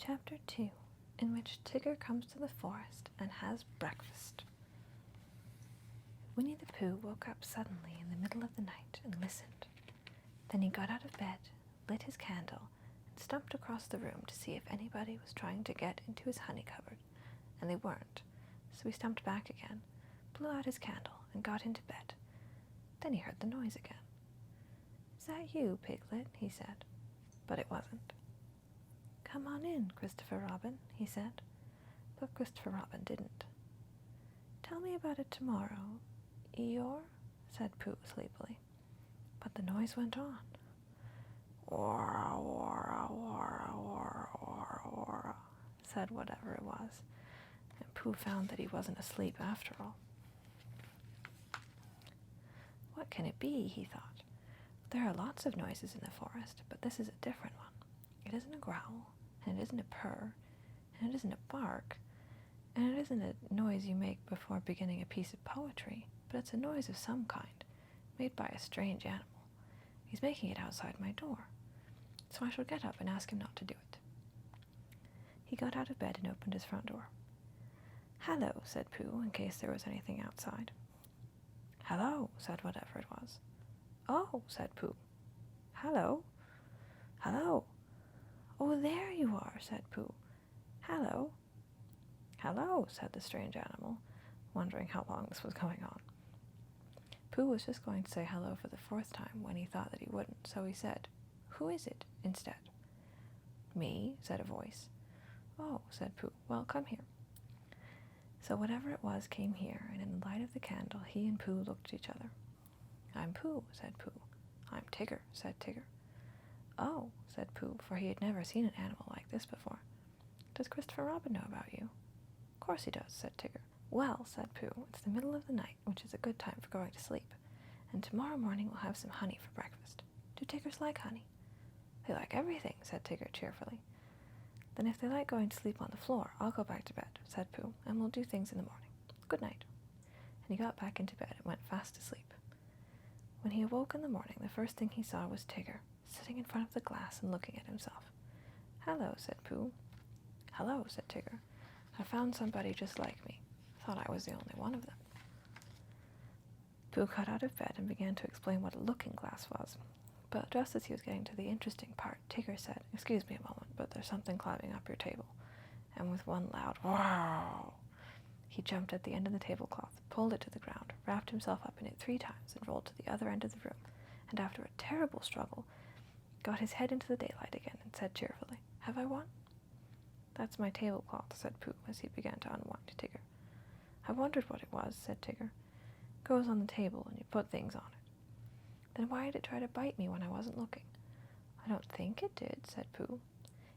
Chapter 2, in which Tigger comes to the forest and has breakfast. Winnie the Pooh woke up suddenly in the middle of the night and listened. Then he got out of bed, lit his candle, and stumped across the room to see if anybody was trying to get into his honey cupboard, and they weren't, so he stumped back again, blew out his candle, and got into bed. Then he heard the noise again. "Is that you, Piglet?" he said, but it wasn't. "Come on in, Christopher Robin," he said, but Christopher Robin didn't. "Tell me about it tomorrow, Eeyore," said Pooh sleepily. But the noise went on. "Wara, wara, wara, wara, wara, wara," said whatever it was, and Pooh found that he wasn't asleep after all. What can it be, he thought. There are lots of noises in the forest, but this is a different one. It isn't a growl, and it isn't a purr, and it isn't a bark, and it isn't a noise you make before beginning a piece of poetry, but it's a noise of some kind, made by a strange animal. He's making it outside my door, so I shall get up and ask him not to do it. He got out of bed and opened his front door. "Hello," said Pooh, in case there was anything outside. "Hello," said whatever it was. "Oh," said Pooh. "Hello." "Hello." "Oh, there you are," said Pooh. "Hello." "Hello," said the strange animal, wondering how long this was going on. Pooh was just going to say hello for the fourth time when he thought that he wouldn't, so he said, "Who is it?" instead. "Me," said a voice. "Oh," said Pooh. "Well, come here." So whatever it was came here, and in the light of the candle he and Pooh looked at each other. "I'm Pooh," said Pooh. "I'm Tigger," said Tigger. "Oh," said Pooh, for he had never seen an animal like this before. "Does Christopher Robin know about you?" "Of course he does," said Tigger. "Well," said Pooh, "it's the middle of the night, which is a good time for going to sleep, and tomorrow morning we'll have some honey for breakfast. Do Tiggers like honey?" "They like everything," said Tigger cheerfully. "Then if they like going to sleep on the floor, I'll go back to bed," said Pooh, "and we'll do things in the morning. Good night." And he got back into bed and went fast asleep. When he awoke in the morning, the first thing he saw was Tigger, sitting in front of the glass and looking at himself. "Hello," said Pooh. "Hello," said Tigger. "I found somebody just like me. Thought I was the only one of them." Pooh got out of bed and began to explain what a looking-glass was. But just as he was getting to the interesting part, Tigger said, "Excuse me a moment, but there's something climbing up your table." And with one loud "wow," he jumped at the end of the tablecloth, pulled it to the ground, wrapped himself up in it 3 times, and rolled to the other end of the room, and after a terrible struggle, got his head into the daylight again and said cheerfully, "Have I won?" "That's my tablecloth," said Pooh, as he began to unwind Tigger. "I wondered what it was," said Tigger. "It goes on the table, and you put things on it." "Then why did it try to bite me when I wasn't looking?" "I don't think it did," said Pooh.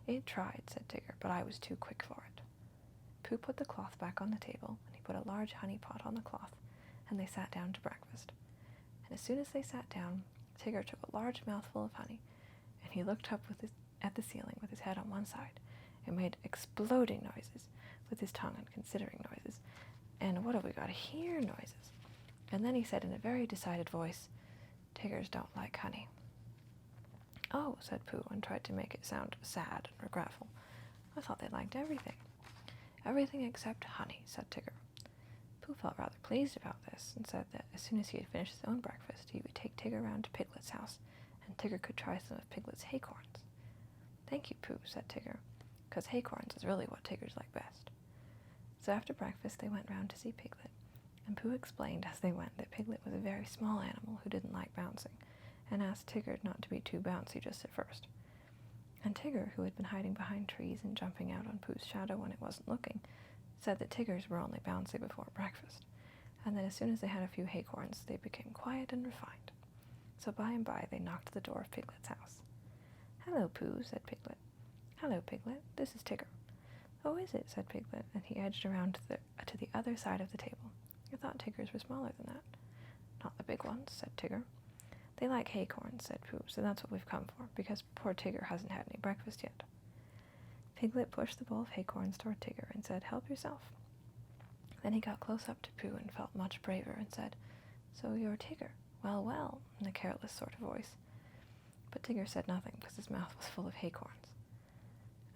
"It tried," said Tigger, "but I was too quick for it." Pooh put the cloth back on the table, and he put a large honey pot on the cloth, and they sat down to breakfast. And as soon as they sat down, Tigger took a large mouthful of honey, and he looked up at the ceiling with his head on one side, and made exploding noises with his tongue and considering noises, and "what have we got here" noises. And then he said in a very decided voice, "Tiggers don't like honey." "Oh," said Pooh, and tried to make it sound sad and regretful. "I thought they liked everything." "Everything except honey," said Tigger. Pooh felt rather pleased about this, and said that as soon as he had finished his own breakfast, he would take Tigger round to Piglet's house, and Tigger could try some of Piglet's acorns. "Thank you, Pooh," said Tigger, "because acorns is really what Tiggers like best." So after breakfast they went round to see Piglet, and Pooh explained as they went that Piglet was a very small animal who didn't like bouncing, and asked Tigger not to be too bouncy just at first. And Tigger, who had been hiding behind trees and jumping out on Pooh's shadow when it wasn't looking, said that Tiggers were only bouncy before breakfast, and that as soon as they had a few acorns they became quiet and refined. So by and by they knocked at the door of Piglet's house. "Hello, Pooh," said Piglet. "Hello, Piglet. This is Tigger." "Oh, is it?" said Piglet, and he edged around to the other side of the table. "I thought Tiggers were smaller than that." "Not the big ones," said Tigger. "They like acorns," said Pooh, "so that's what we've come for, because poor Tigger hasn't had any breakfast yet." Piglet pushed the bowl of acorns toward Tigger and said, "Help yourself." Then he got close up to Pooh and felt much braver and said, "So you're Tigger? Well, well," in a careless sort of voice. But Tigger said nothing because his mouth was full of acorns.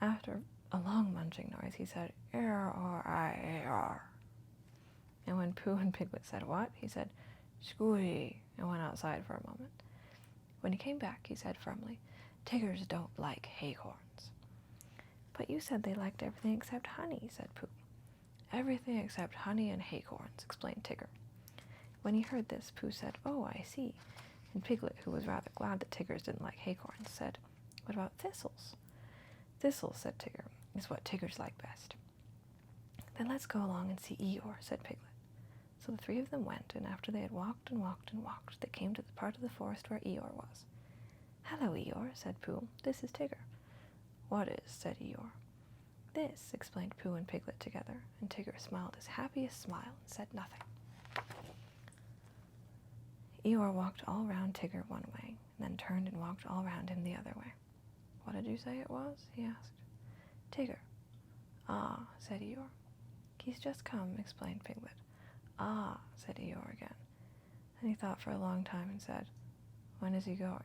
After a long munching noise, he said, "Er-or-I-er." And when Pooh and Piglet said, "What?" he said, "Squee," and went outside for a moment. When he came back, he said firmly, "Tiggers don't like acorns." "But you said they liked everything except honey," said Pooh. "Everything except honey and acorns," explained Tigger. When he heard this, Pooh said, "Oh, I see." And Piglet, who was rather glad that Tiggers didn't like acorns, said, "What about thistles?" "Thistles," said Tigger, "is what Tiggers like best." "Then let's go along and see Eeyore," said Piglet. So the three of them went, and after they had walked and walked and walked, they came to the part of the forest where Eeyore was. "Hello, Eeyore," said Pooh. "This is Tigger." "What is?" said Eeyore. "This," explained Pooh and Piglet together, and Tigger smiled his happiest smile and said nothing. Eeyore walked all round Tigger one way, and then turned and walked all round him the other way. "What did you say it was?" he asked. "Tigger." "Ah," said Eeyore. "He's just come," explained Piglet. "Ah," said Eeyore again. Then he thought for a long time and said, "When is he going?"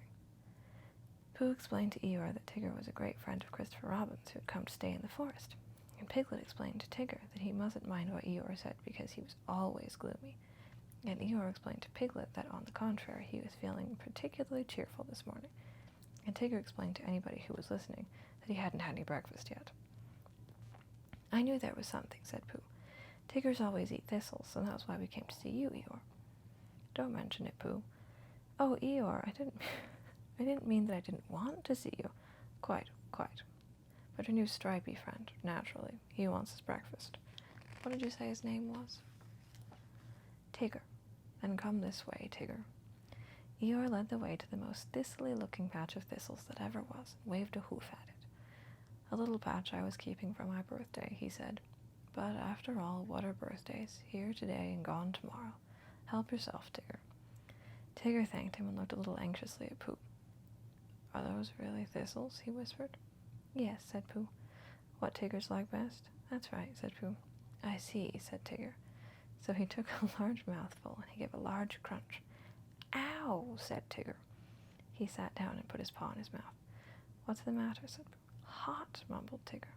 Pooh explained to Eeyore that Tigger was a great friend of Christopher Robin's who had come to stay in the forest, and Piglet explained to Tigger that he mustn't mind what Eeyore said because he was always gloomy, and Eeyore explained to Piglet that, on the contrary, he was feeling particularly cheerful this morning, and Tigger explained to anybody who was listening that he hadn't had any breakfast yet. "I knew there was something," said Pooh. "Tiggers always eat thistles, and that's why we came to see you, Eeyore." "Don't mention it, Pooh." "Oh, Eeyore, I didn't mean that I didn't want to see you." Quite. But your new stripy friend, naturally, he wants his breakfast." "What did you say his name was?" "Tigger." "Then come this way, Tigger." Eeyore led the way to the most thistly-looking patch of thistles that ever was, and waved a hoof at it. "A little patch I was keeping for my birthday," he said. "But after all, what are birthdays? Here today and gone tomorrow. Help yourself, Tigger." Tigger thanked him and looked a little anxiously at Pooh. "Are those really thistles?" he whispered. "Yes," said Pooh. "What Tiggers like best?" "That's right," said Pooh. "I see," said Tigger. So he took a large mouthful, and he gave a large crunch. "Ow!" said Tigger. He sat down and put his paw in his mouth. "What's the matter?" said Pooh. "Hot," mumbled Tigger.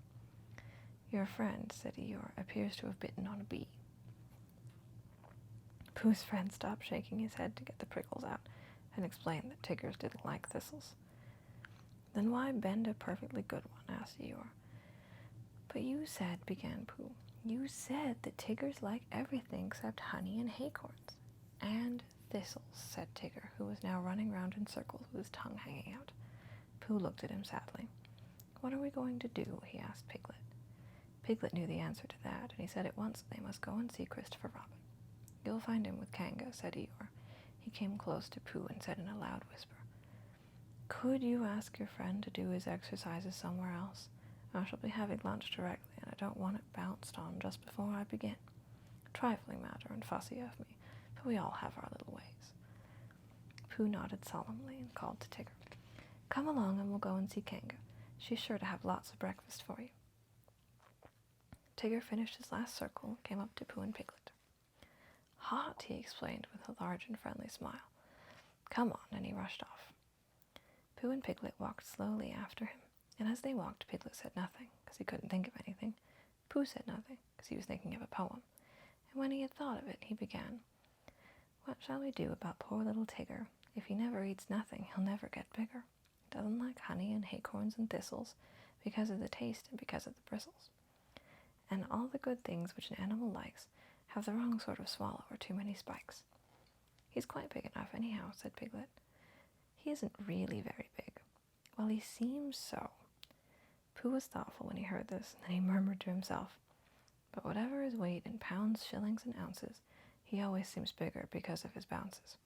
"Your friend," said Eeyore, "appears to have bitten on a bee." Pooh's friend stopped shaking his head to get the prickles out, and explained that Tiggers didn't like thistles. "Then why bend a perfectly good one?" asked Eeyore. "But you said," began Pooh, "you said that Tiggers like everything except honey and acorns." "And thistles," said Tigger, who was now running round in circles with his tongue hanging out. Pooh looked at him sadly. "What are we going to do?" he asked Piglet. Piglet knew the answer to that, and he said at once they must go and see Christopher Robin. "You'll find him with Kanga," said Eeyore. He came close to Pooh and said in a loud whisper, "Could you ask your friend to do his exercises somewhere else? I shall be having lunch directly, and I don't want it bounced on just before I begin. Trifling matter and fussy of me, but we all have our little ways." Pooh nodded solemnly and called to Tigger, "Come along and we'll go and see Kanga. She's sure to have lots of breakfast for you." Tigger finished his last circle and came up to Pooh and Piglet. "Hot," he explained with a large and friendly smile. "Come on," and he rushed off. Pooh and Piglet walked slowly after him, and as they walked, Piglet said nothing, because he couldn't think of anything. Pooh said nothing, because he was thinking of a poem. And when he had thought of it, he began, "What shall we do about poor little Tigger? If he never eats nothing, he'll never get bigger. He doesn't like honey and acorns and thistles, because of the taste and because of the bristles. And all the good things which an animal likes have the wrong sort of swallow or too many spikes." "He's quite big enough anyhow," said Piglet. "He isn't really very big." "Well, he seems so." Pooh was thoughtful when he heard this, and then he murmured to himself, "But whatever his weight in pounds, shillings, and ounces, he always seems bigger because of his bounces."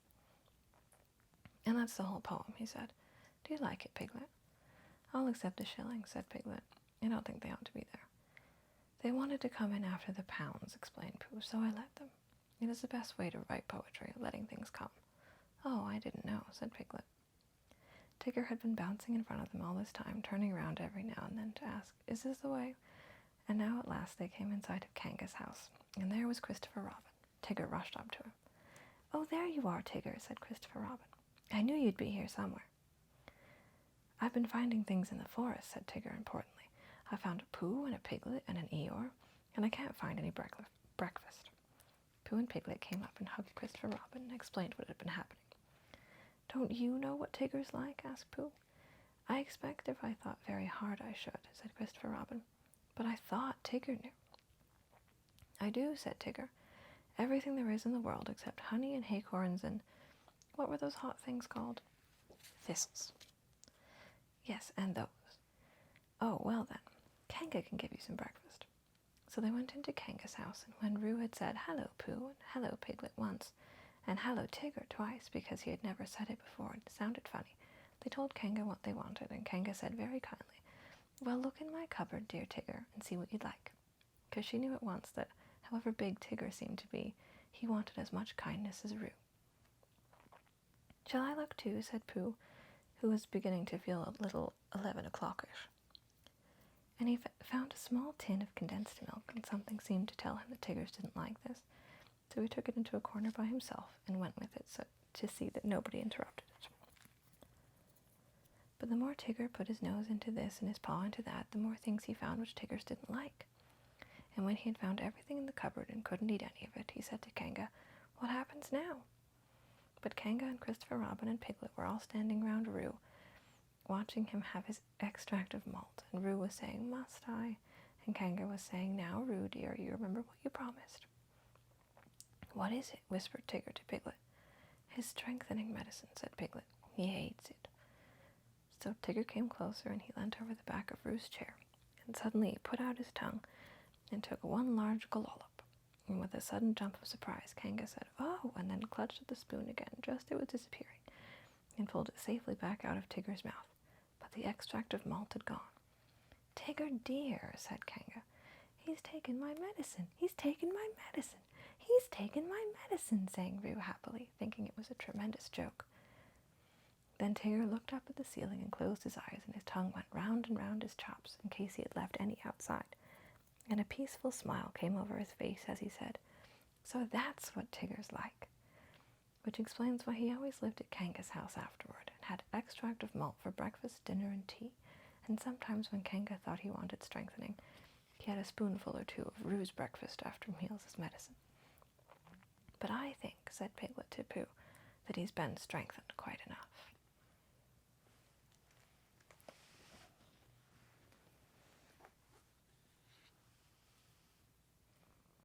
"And that's the whole poem," he said. "Do you like it, Piglet?" "I'll accept a shilling," said Piglet. "I don't think they ought to be there." "They wanted to come in after the pounds," explained Pooh, "so I let them. It is the best way to write poetry, letting things come." "Oh, I didn't know," said Piglet. Tigger had been bouncing in front of them all this time, turning round every now and then to ask, "Is this the way?" And now at last they came in sight of Kanga's house, and there was Christopher Robin. Tigger rushed up to him. "Oh, there you are, Tigger," said Christopher Robin. "I knew you'd be here somewhere." "I've been finding things in the forest," said Tigger importantly. I found a Pooh and a Piglet and an Eeyore, and I can't find any breakfast. Pooh and Piglet came up and hugged Christopher Robin and explained what had been happening. Don't you know what Tigger's like? Asked Pooh. I expect if I thought very hard I should, said Christopher Robin. But I thought Tigger knew. I do, said Tigger. Everything there is in the world except honey and acorns and... what were those hot things called? Thistles. Yes, and those. Oh, well then, Kanga can give you some breakfast. So they went into Kanga's house, and when Roo had said hello Pooh and hello Piglet once, and hello Tigger twice because he had never said it before and it sounded funny, they told Kanga what they wanted, and Kanga said very kindly, well, look in my cupboard, dear Tigger, and see what you'd like. Because she knew at once that, however big Tigger seemed to be, he wanted as much kindness as Roo. Shall I look too? Said Pooh, who was beginning to feel a little 11 o'clockish. And he found a small tin of condensed milk, and something seemed to tell him that Tiggers didn't like this. So he took it into a corner by himself and went with it to see that nobody interrupted it. But the more Tigger put his nose into this and his paw into that, the more things he found which Tiggers didn't like. And when he had found everything in the cupboard and couldn't eat any of it, he said to Kanga, what happens now? But Kanga and Christopher Robin and Piglet were all standing round Roo, watching him have his extract of malt, and Roo was saying, must I? And Kanga was saying, now, Roo, dear, you remember what you promised. What is it? Whispered Tigger to Piglet. His strengthening medicine, said Piglet. He hates it. So Tigger came closer, and he leant over the back of Roo's chair, and suddenly he put out his tongue and took one large gallop. And with a sudden jump of surprise, Kanga said, oh, and then clutched at the spoon again, just as it was disappearing, and pulled it safely back out of Tigger's mouth. But the extract of malt had gone. Tigger, dear, said Kanga, he's taken my medicine. He's taken my medicine. He's taken my medicine, sang Roo happily, thinking it was a tremendous joke. Then Tigger looked up at the ceiling and closed his eyes, and his tongue went round and round his chops in case he had left any outside. And a peaceful smile came over his face as he said, so that's what Tigger's like. Which explains why he always lived at Kanga's house afterward, and had extract of malt for breakfast, dinner, and tea, and sometimes when Kanga thought he wanted strengthening, he had a spoonful or two of Roo's breakfast after meals as medicine. But I think, said Piglet to Pooh, that he's been strengthened quite enough.